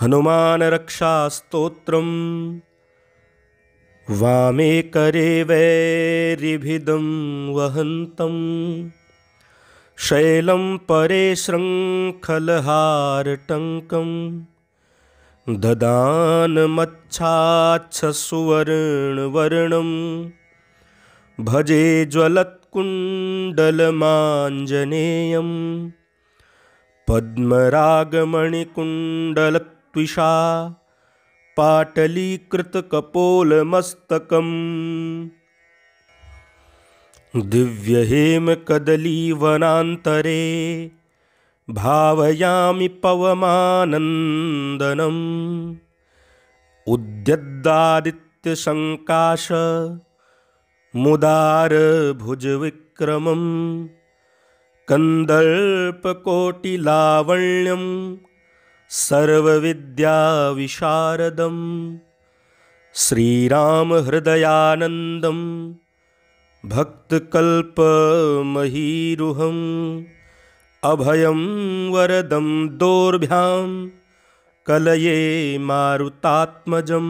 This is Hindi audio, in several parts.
हनुमान रक्षा स्तोत्रम् वामे करे वैरिभिदं वहन्तं शैलं परे शृङ्खलहारटङ्कं ददानमच्छाच्छसुवर्णवर्णं भजे ज्वलत्कुण्डलमाञ्जनेयं पद्मरागमणिकुण्डलत्विषा पाटलीकृतकपोलमस्तकम् दिव्यहेमकदलीवनान्तरे भावयामि पवमानन्दनम् उद्यद्दादित्यसङ्काश मुदारभुजविक्रमं कन्दर्पकोटिलावण्यं सर्वविद्याविशारदं श्रीरामहृदयानन्दं भक्तकल्पमहीरुहम् अभयं वरदं दोर्भ्यां कलये मारुतात्मजं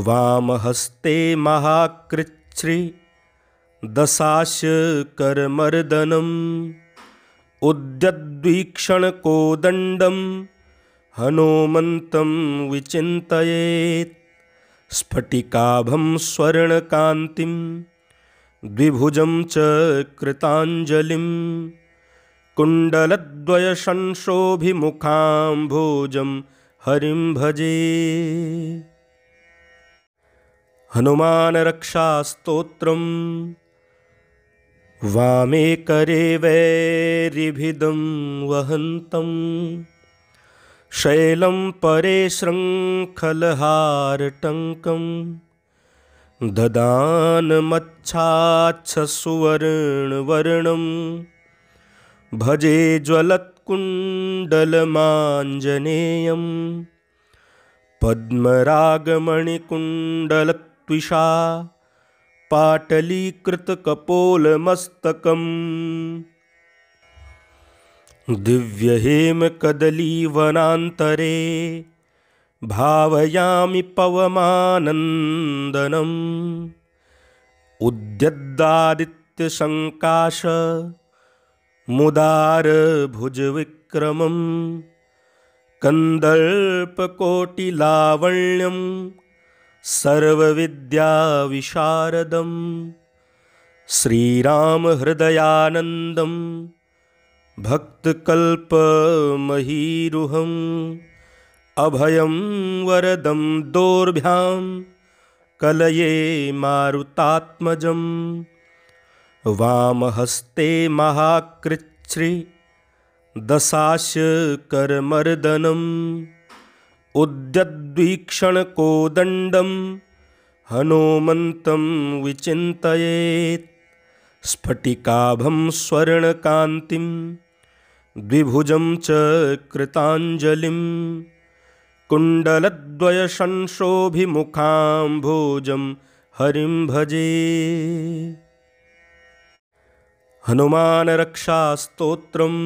वामहस्ते महाकृच्छ्री दशास्यकरमर्दनम् उद्यद्वीक्षणकोदण्डं हनूमन्तं विचिन्तयेत् स्फटिकाभं स्वर्णकान्तिं द्विभुजं च कृताञ्जलिं कुण्डलद्वयसंशोभिमुखाम्भोजं हरिं भजे। हनुमान रक्षा स्तोत्रम् वामे करे वैरिभिदं वहन्तं शैलं परे शृङ्खलहारटङ्कं ददानमच्छाच्छसुवर्णवर्णं भजे ज्वलत्कुण्डलमाञ्जनेयं पद्मरागमणिकुण्डलत्विषा पाटलीकृतकपोलमस्तकम् दिव्यहेमकदलीवनान्तरे भावयामि पवमानन्दनम् उद्यद्दादित्यसङ्काश मुदारभुजविक्रमं कन्दर्पकोटिलावण्यं सर्वविद्याविशारदं श्रीरामहृदयानन्दं भक्तकल्पमहीरुहम् अभयं वरदं दोर्भ्यां कलये मारुतात्मजं वामहस्ते महाकृच्छ्री दशास्यकरमर्दनम् उद्यद्वीक्षणकोदण्डं हनूमन्तं विचिन्तयेत् स्फटिकाभं स्वर्णकान्तिं द्विभुजं च कृताञ्जलिं कुण्डलद्वयसंशोभिमुखाम्भोजं हरिं भजे। हनुमान रक्षा स्तोत्रम्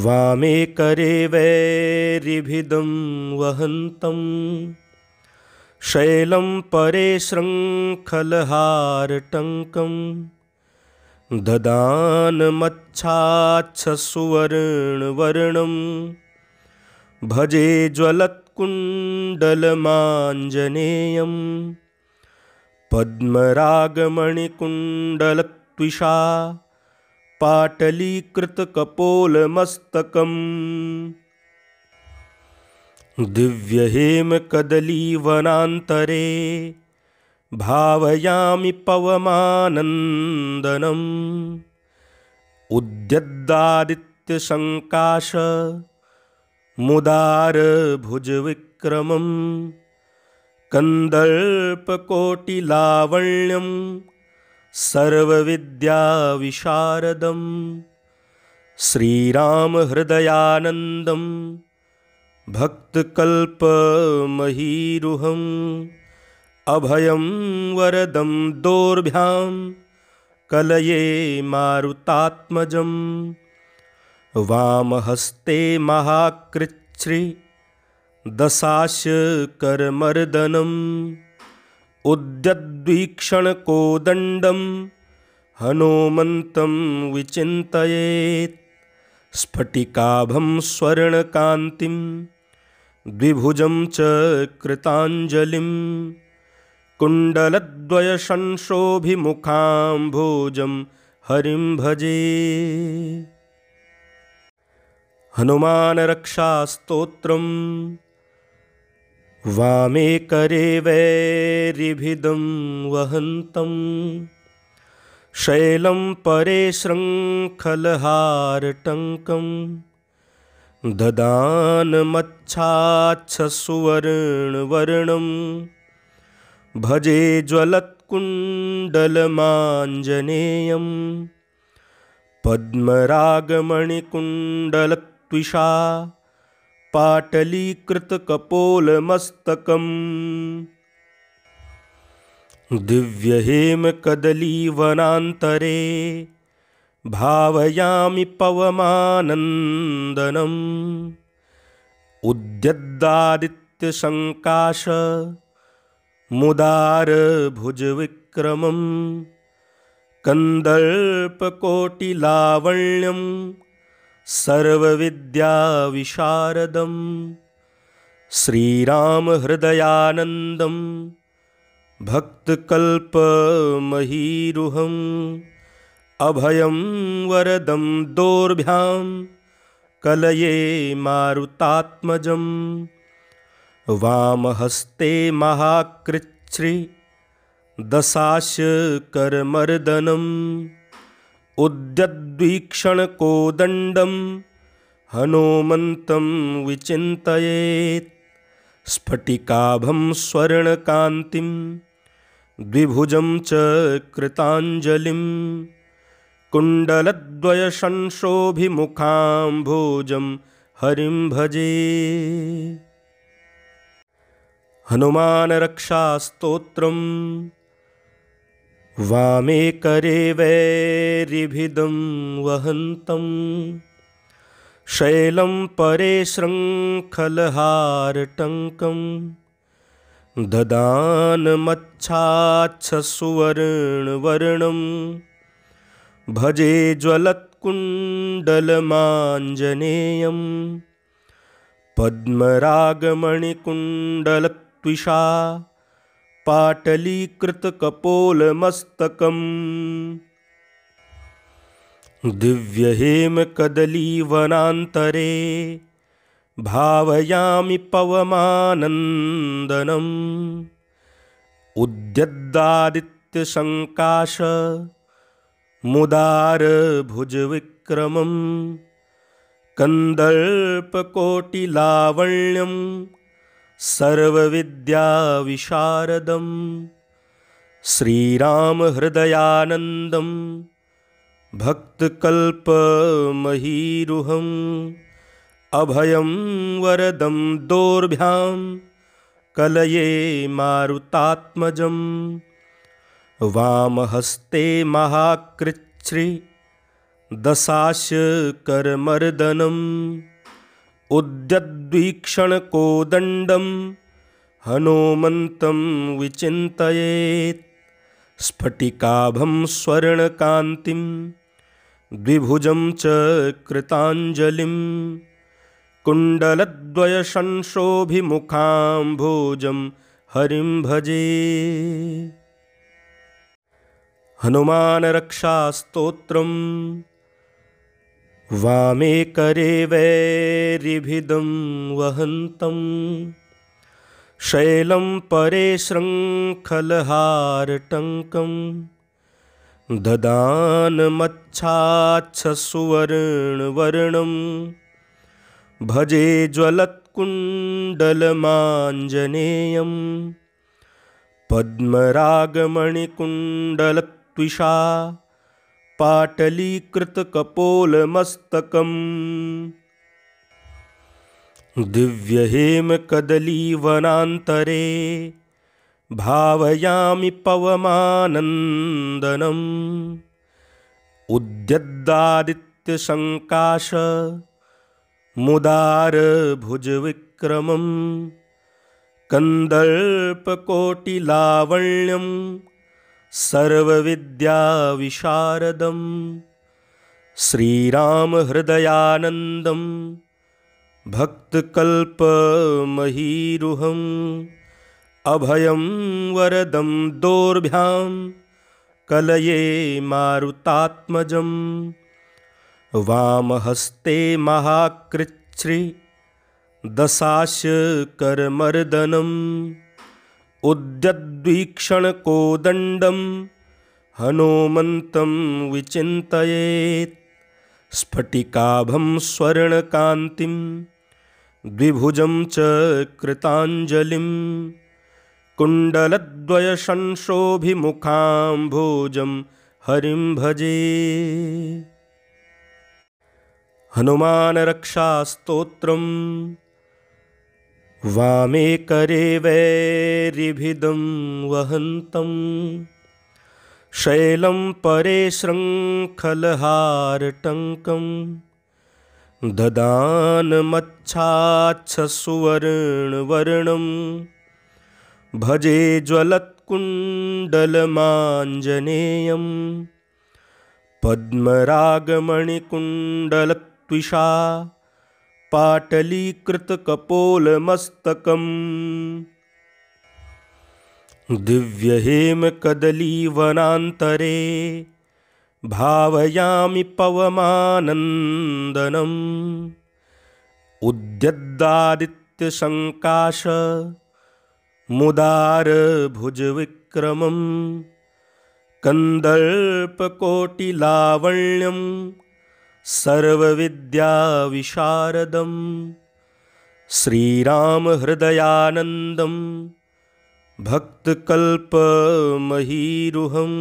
वामे करे वैरिभिदं वहन्तं शैलं परे शृङ्खलहारटङ्कं ददानमच्छाच्छसुवर्णवर्णं भजे ज्वलत्कुण्डलमाञ्जनेयं पद्मरागमणिकुण्डलत्विषा पाटलीकृतकपोलमस्तकम् दिव्यहेमकदलीवनान्तरे भावयामि पवमानन्दनम् उद्यद्दादित्यसङ्काश मुदारभुजविक्रमं कन्दर्पकोटिलावण्यं सर्वविद्याविशारदं श्रीरामहृदयानन्दं भक्तकल्पमहीरुहम् अभयं वरदं दोर्भ्यां कलये मारुतात्मजं वामहस्ते महाकृच्छ्री दशास्यकरमर्दनम् उद्यद्वीक्षणकोदण्डं हनूमन्तं विचिन्तयेत् स्फटिकाभं स्वर्णकान्तिं द्विभुजं च कृताञ्जलिं कुण्डलद्वयशंशोभिमुखाम्भोजं हरिं भजे। हनुमान रक्षास्तोत्रम् वामे करे वैरिभिदं वहन्तं शैलं परे शृङ्खलहारटङ्कं ददानमच्छाच्छसुवर्णवर्णं भजे ज्वलत्कुण्डलमाञ्जनेयं पद्मरागमणिकुण्डलत्विषा पाटलीकृतकपोलमस्तकम् दिव्यहेमकदलीवनान्तरे भावयामि पवमानन्दनम् उद्यद्दादित्यसङ्काश मुदारभुजविक्रमं कन्दर्पकोटिलावण्यं सर्वविद्याविशारदं श्रीरामहृदयानन्दं भक्तकल्पमहीरुहम् अभयं वरदं दोर्भ्यां कलये मारुतात्मजं वामहस्ते महाकृच्छ्री दशास्यकरमर्दनम् उद्यद्वीक्षणकोदण्डं हनूमन्तं विचिन्तयेत् स्फटिकाभं स्वर्णकान्तिं द्विभुजं च कृताञ्जलिं कुण्डलद्वयशंशोभिमुखाम्भोजं हरिं भजे। हनुमान रक्षास्तोत्रम् वामे करे वैरिभिदं वहन्तं शैलं परे शृङ्खलहारटङ्कं ददानमच्छाच्छसुवर्णवर्णं भजे ज्वलत्कुण्डलमाञ्जनेयं पद्मरागमणिकुण्डलत्विषा पाटलीकृतकपोलमस्तकम् दिव्यहेमकदलीवनान्तरे भावयामि पवमानन्दनम् उद्यद्दादित्यसङ्काश मुदारभुजविक्रमं कन्दर्पकोटिलावण्यं सर्वविद्याविशारदं श्रीरामहृदयानन्दं भक्तकल्पमहीरुहम् अभयं वरदं दोर्भ्यां कलये मारुतात्मजं वामहस्ते महाकृच्छ्री दशास्यकरमर्दनम् उद्यद्वीक्षणकोदण्डं हनूमन्तं विचिन्तयेत् स्फटिकाभं स्वर्णकान्तिं द्विभुजं च कृताञ्जलिं कुण्डलद्वयशंशोभिमुखाम्भोजं हरिं भजे। हनुमान रक्षास्तोत्रम् वामे करे वैरिभिदं वहन्तं शैलं परे शृङ्खलहारटङ्कं ददानमच्छाच्छसुवर्णवर्णं भजे ज्वलत्कुण्डलमाञ्जनेयं पद्मरागमणिकुण्डलत्विषा पाटलीकृतकपोलमस्तकम् दिव्यहेमकदलीवनान्तरे भावयामि पवमानन्दनम् उद्यद्दादित्यसङ्काश मुदारभुजविक्रमं कन्दर्पकोटिलावण्यं सर्वविद्याविशारदं श्रीरामहृदयानन्दं भक्तकल्पमहीरुहम् अभयं वरदं दोर्भ्यां कलये मारुतात्मजं वामहस्ते महाकृच्छ्री दशास्यकरमर्दनम् उद्यद्वीक्षणकोदण्डं हनूमन्तं विचिन्तयेत् स्फटिकाभं स्वर्णकान्तिं द्विभुजं च कृताञ्जलिं कुण्डलद्वयसंशोभिमुखाम्भोजं हरिं भजे। हनुमान रक्षास्तोत्रम् वामे करे वैरिभिदं वहन्तं शैलं परे शृङ्खलहारटङ्कं ददानमच्छाच्छसुवर्णवर्णं भजे ज्वलत्कुण्डलमाञ्जनेयं पद्मरागमणिकुण्डलत्विषा पाटलीकृतकपोलमस्तकम् दिव्यहेमकदलीवनान्तरे भावयामि पवमानन्दनम् उद्यद्दादित्यसङ्काश मुदारभुजविक्रमं कन्दर्पकोटिलावण्यं सर्वविद्याविशारदं श्रीरामहृदयानन्दं भक्तकल्पमहीरुहम्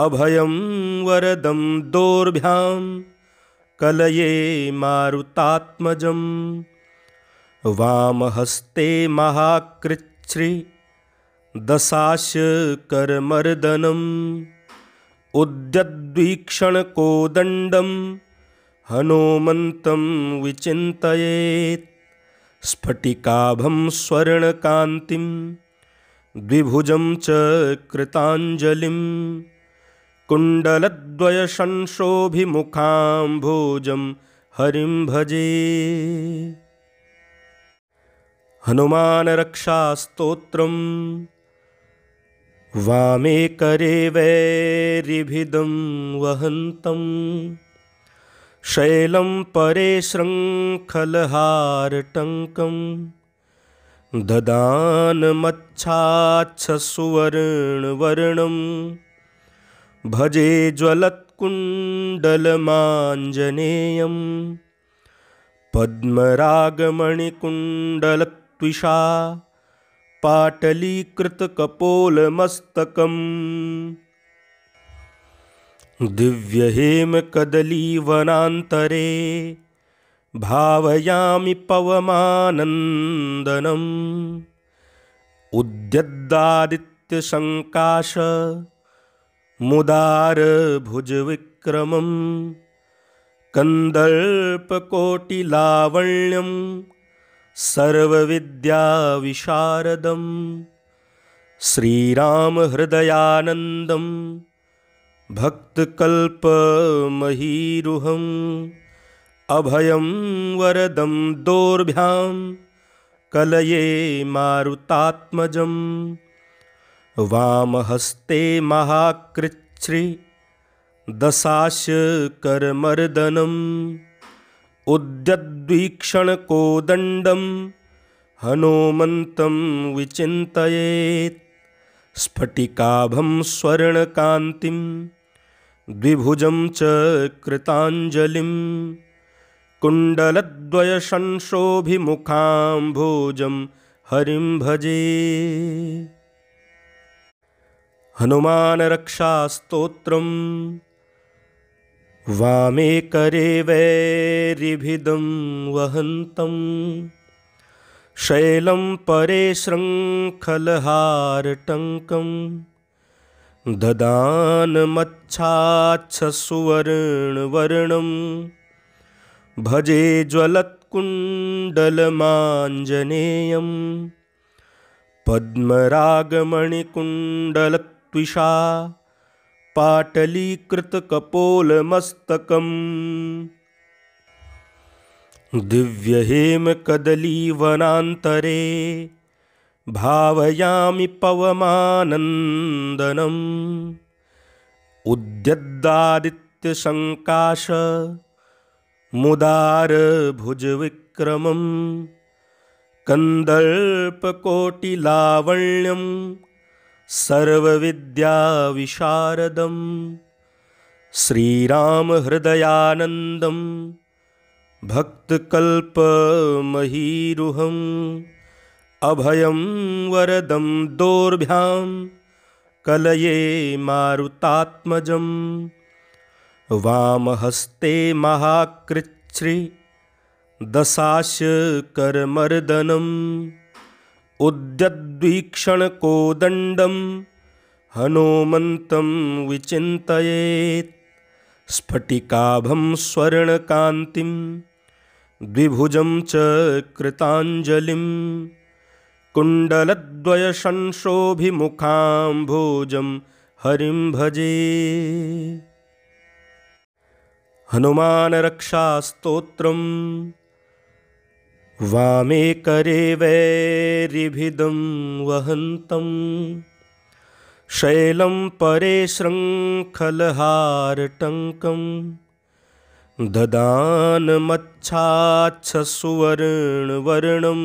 अभयं वरदं दोर्भ्यां कलये मारुतात्मजं वामहस्ते महाकृच्छ्री दशास्यकरमर्दनम् उद्यद्वीक्षणकोदण्डं हनूमन्तं विचिन्तयेत् स्फटिकाभं स्वर्णकान्तिं द्विभुजं च कृताञ्जलिं कुण्डलद्वयसंशोभिमुखाम्भोजं हरिं भजे। हनुमान रक्षास्तोत्रम् वामे करे वैरिभिदं वहन्तं शैलं परे शृङ्खलहारटङ्कं ददानमच्छाच्छसुवर्णवर्णं भजे ज्वलत्कुण्डलमाञ्जनेयं पद्मरागमणिकुण्डलत्विषा पाटलीकृतकपोलमस्तकम् दिव्यहेमकदलीवनान्तरे भावयामि पवमानन्दनम् उद्यद्दादित्यसङ्काश मुदारभुजविक्रमं कन्दर्पकोटिलावण्यं सर्वविद्याविशारदं श्रीरामहृदयानन्दं भक्तकल्पमहीरुहम् अभयं वरदं दोर्भ्यां कलये मारुतात्मजं वामहस्ते महाकृच्छ्री दशास्यकरमर्दनम् उद्यद्वीक्षणकोदण्डं हनूमन्तं विचिन्तयेत् स्फटिकाभं स्वर्णकान्तिं द्विभुजं च कृताञ्जलिं कुण्डलद्वयसंशोभिमुखाम्भोजं हरिं भजे। हनुमान रक्षास्तोत्रम् वामे करे वैरिभिदं वहन्तं शैलं परे शृङ्खलहारटङ्कं ददानमच्छाच्छसुवर्णवर्णं भजे ज्वलत्कुण्डलमाञ्जनेयं पद्मरागमणिकुण्डलत्विषा पाटलीकृतकपोलमस्तकम् दिव्यहेमकदलीवनान्तरे भावयामि पवमानन्दनम् उद्यद्दादित्यसङ्काश मुदारभुजविक्रमं कन्दर्पकोटिलावण्यं सर्वविद्याविशारदं श्रीरामहृदयानन्दं भक्तकल्पमहीरुहम् अभयं वरदं दोर्भ्यां कलये मारुतात्मजं वामहस्ते महाकृच्छ्री दशास्यकरमर्दनम् उद्यद्वीक्षणकोदण्डं हनूमन्तं विचिन्तयेत् स्फटिकाभं स्वर्णकान्तिं द्विभुजं च कृताञ्जलिं कुण्डलद्वयशंशोभिमुखाम्भोजं हरिं भजे। हनुमानरक्षास्तोत्रम् वामे करे वैरिभिदं वहन्तं शैलं परे शृङ्खलहारटङ्कं ददानमच्छाच्छसुवर्णवर्णं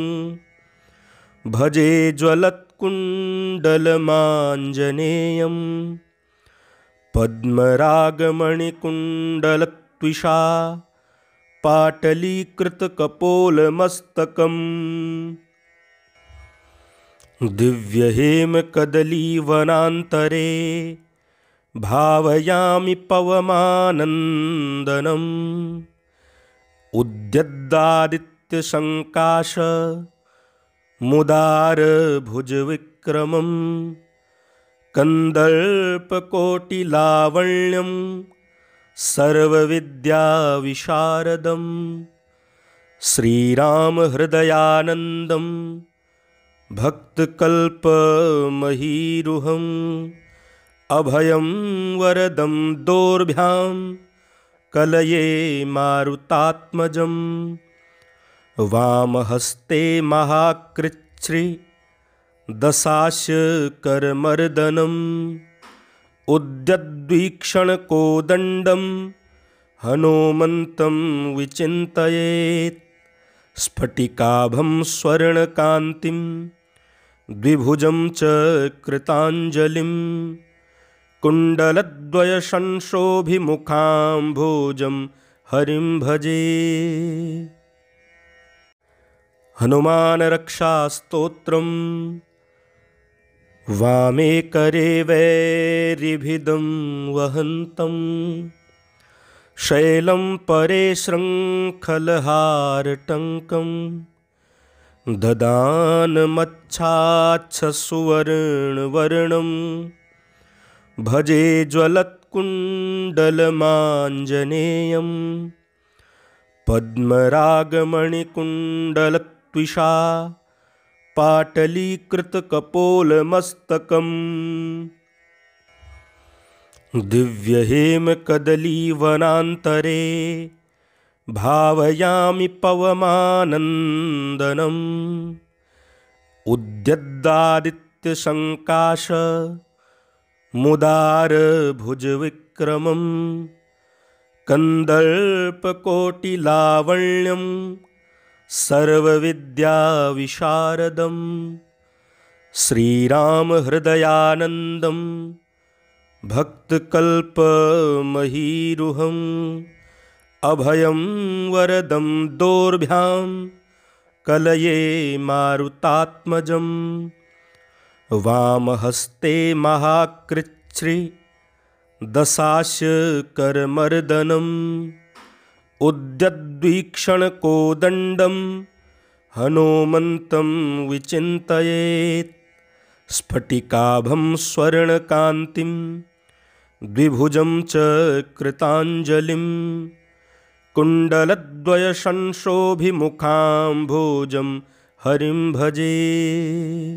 भजे ज्वलत्कुण्डलमाञ्जनेयं पद्मरागमणिकुण्डलत्विषा पाटलीकृतकपोलमस्तकम् दिव्यहेमकदलीवनान्तरे भावयामि पवमानन्दनम् उद्यद्दादित्यसङ्काश मुदारभुजविक्रमं कन्दर्पकोटिलावण्यं सर्वविद्याविशारदं श्रीरामहृदयानन्दं भक्तकल्पमहीरुहम् अभयं वरदं दोर्भ्यां कलये मारुतात्मजं वामहस्ते महाकृच्छ्री दशास्यकरमर्दनम् उद्यद्वीक्षणकोदण्डं हनूमन्तं विचिन्तयेत् स्फटिकाभं स्वर्णकान्तिं द्विभुजं च कृताञ्जलिं कुण्डलद्वयशंशोभिमुखाम्भोजं हरिं भजे। हनुमानरक्षास्तोत्रम् वामे करे वैरिभिदं वहन्तं शैलं परे शृङ्खलहारटङ्कं ददानमच्छाच्छसुवर्णवर्णं भजे ज्वलत्कुण्डलमाञ्जनेयं पद्मरागमणिकुण्डलत्विषा पाटलीकृतकपोलमस्तकम् दिव्यहेमकदलीवनान्तरे भावयामि पवमानन्दनम् उद्यद्दादित्यसङ्काश मुदारभुजविक्रमं कन्दर्पकोटिलावण्यं सर्वविद्याविशारदं श्रीरामहृदयानन्दं भक्तकल्पमहीरुहम् अभयं वरदं दोर्भ्यां कलये मारुतात्मजं वामहस्ते महाकृच्छ्री दशास्यकरमर्दनम् उद्यद्वीक्षणकोदण्डं हनूमन्तं विचिन्तयेत् स्फटिकाभं स्वर्णकान्तिं द्विभुजं च कृताञ्जलिं कुण्डलद्वयशंशोभिमुखाम्भोजं हरिं भजे।